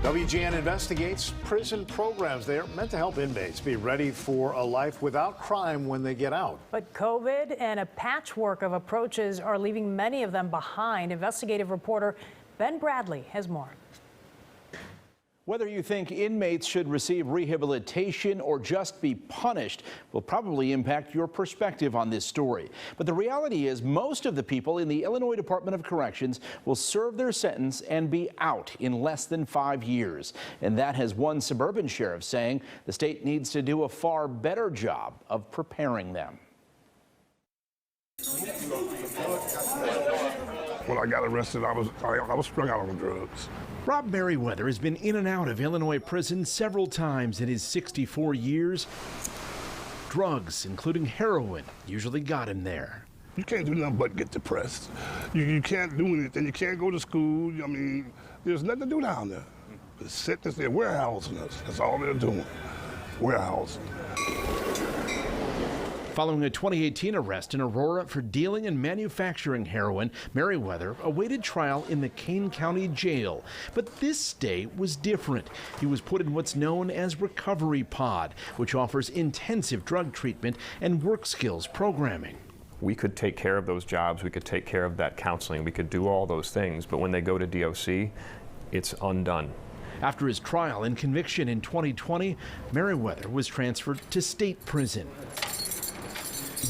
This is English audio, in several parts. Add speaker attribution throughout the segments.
Speaker 1: WGN investigates prison programs. They are meant to help inmates be ready for a life without crime when they get out.
Speaker 2: But COVID and a patchwork of approaches are leaving many of them behind. Investigative reporter Ben Bradley has more.
Speaker 3: Whether you think inmates should receive rehabilitation or just be punished will probably impact your perspective on this story. But the reality is most of the people in the Illinois Department of Corrections will serve their sentence and be out in less than 5 years. And that has one suburban sheriff saying the state needs to do a far better job of preparing them.
Speaker 4: When I got arrested, I was strung out on drugs.
Speaker 3: Rob Merriweather has been in and out of Illinois prison several times in his 64 years. Drugs, including heroin, usually got him there.
Speaker 4: You can't do nothing but get depressed. You can't do anything. You can't go to school. I mean, there's nothing to do down there. They're sitting there warehousing us. That's all they're doing, warehousing.
Speaker 3: Following a 2018 arrest in Aurora for dealing and manufacturing heroin, Merriweather awaited trial in the Kane County Jail. But this stay was different. He was put in what's known as Recovery Pod, which offers intensive drug treatment and work skills programming.
Speaker 5: We could take care of those jobs, we could take care of that counseling, we could do all those things, but when they go to DOC, it's undone.
Speaker 3: After his trial and conviction in 2020, Merriweather was transferred to state prison.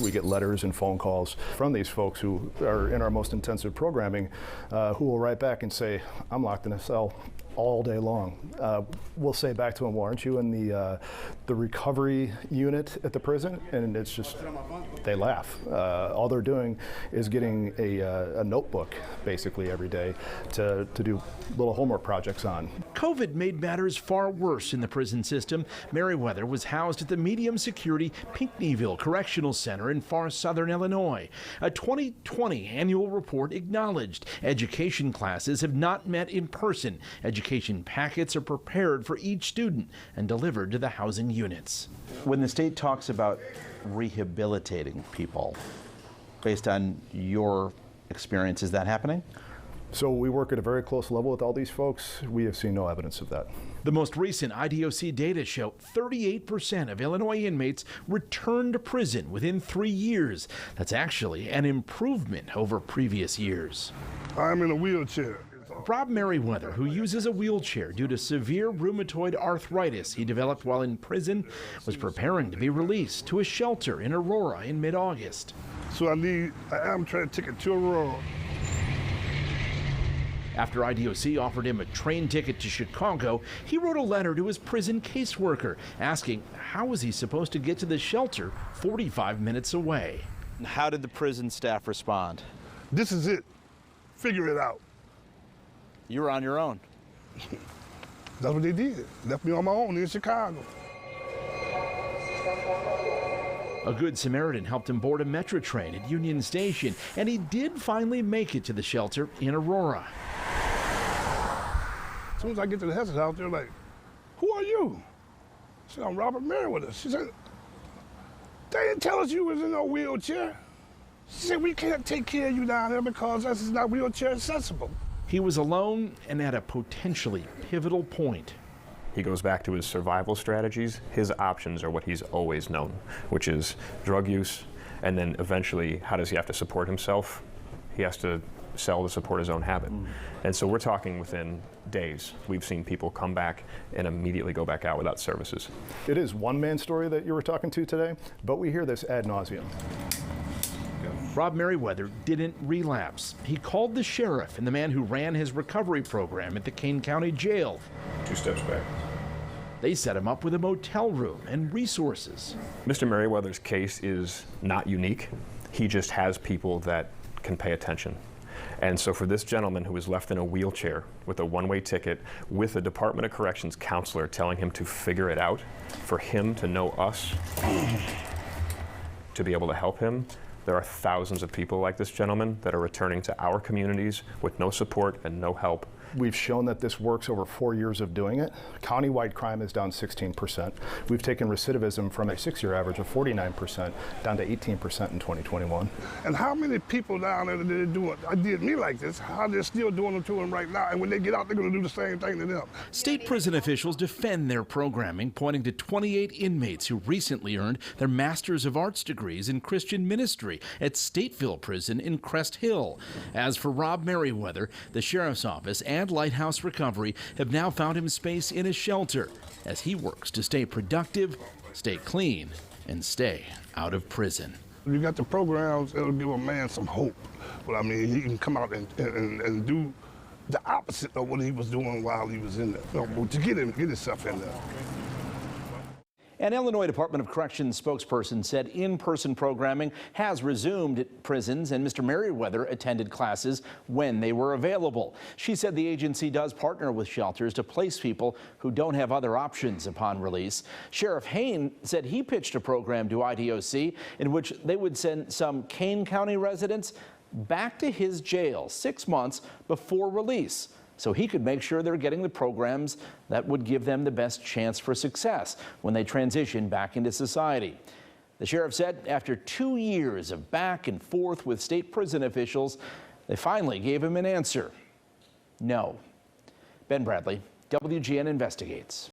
Speaker 6: We get letters and phone calls from these folks who are in our most intensive programming who will write back and say, I'm locked in a cell all day long. We'll say back to them, well, aren't you in the recovery unit at the prison? And it's just, they laugh. All they're doing is getting a notebook basically every day to do little homework projects on.
Speaker 3: COVID made matters far worse in the prison system. Merriweather was housed at the medium security Pinckneyville Correctional Center in far southern Illinois. A 2020 annual report acknowledged education classes have not met in person. Education packets are prepared for each student and delivered to the housing units.
Speaker 7: When the state talks about rehabilitating people, based on your experience, is that happening?
Speaker 6: So we work at a very close level with all these folks. We have seen no evidence of that.
Speaker 3: The most recent IDOC data show 38% of Illinois inmates return to prison within 3 years. That's actually an improvement over previous years.
Speaker 4: I'm in a wheelchair.
Speaker 3: Rob Merriweather, who uses a wheelchair due to severe rheumatoid arthritis he developed while in prison, was preparing to be released to a shelter in Aurora in mid-August.
Speaker 4: So I need an Amtrak ticket to Aurora.
Speaker 3: After IDOC offered him a train ticket to Chicago, he wrote a letter to his prison caseworker asking how was he supposed to get to the shelter 45 minutes away.
Speaker 7: How did the prison staff respond?
Speaker 4: This is it. Figure it out.
Speaker 7: You were on your own.
Speaker 4: That's what they did. Left me on my own in Chicago.
Speaker 3: A Good Samaritan helped him board a Metro train at Union Station, and he did finally make it to the shelter in Aurora.
Speaker 4: As soon as I get to the Hess's house, they're like, who are you? I said, I'm Robert Merriweather. She said, they didn't tell us you was in no wheelchair. She said, we can't take care of you down there because this is not wheelchair accessible.
Speaker 3: He was alone and at a potentially pivotal point.
Speaker 5: He goes back to his survival strategies. His options are what he's always known, which is drug use, and then eventually, how does he have to support himself? He has to sell to support his own habit. And so we're talking within days. We've seen people come back and immediately go back out without services.
Speaker 6: It is one man's story that you were talking to today, but we hear this ad nauseum.
Speaker 3: Rob Merriweather didn't relapse. He called the sheriff and the man who ran his recovery program at the Kane County Jail.
Speaker 5: 2 steps back.
Speaker 3: They set him up with a motel room and resources.
Speaker 5: Mr. Merriweather's case is not unique. He just has people that can pay attention. And so for this gentleman who was left in a wheelchair with a one-way ticket with a Department of Corrections counselor telling him to figure it out, for him to know us, to be able to help him, there are thousands of people like this gentleman that are returning to our communities with no support and no help.
Speaker 6: We've shown that this works over 4 years of doing it. Countywide crime is down 16%. We've taken recidivism from a 6-year average of 49% down to 18% in 2021.
Speaker 4: And how many people down there that did me like this, how they're still doing it to them right now, and when they get out, they're going to do the same thing to them.
Speaker 8: State prison officials defend their programming, pointing to 28 inmates who recently earned their Masters of Arts degrees in Christian ministry at Stateville Prison in Crest Hill. As for Rob Merriweather, the sheriff's office and Lighthouse Recovery have now found him space in a shelter as he works to stay productive, stay clean, and stay out of prison.
Speaker 4: You got the programs that'll give a man some hope. But I mean, he can come out and do the opposite of what he was doing while he was in there, to get himself in there.
Speaker 3: An Illinois Department of Corrections spokesperson said in-person programming has resumed at prisons, and Mr. Merriweather attended classes when they were available. She said the agency does partner with shelters to place people who don't have other options upon release. Sheriff Hain said he pitched a program to IDOC in which they would send some Kane County residents back to his jail 6 months before release, so he could make sure they're getting the programs that would give them the best chance for success when they transition back into society. The sheriff said after 2 years of back and forth with state prison officials, they finally gave him an answer: no. Ben Bradley, WGN Investigates.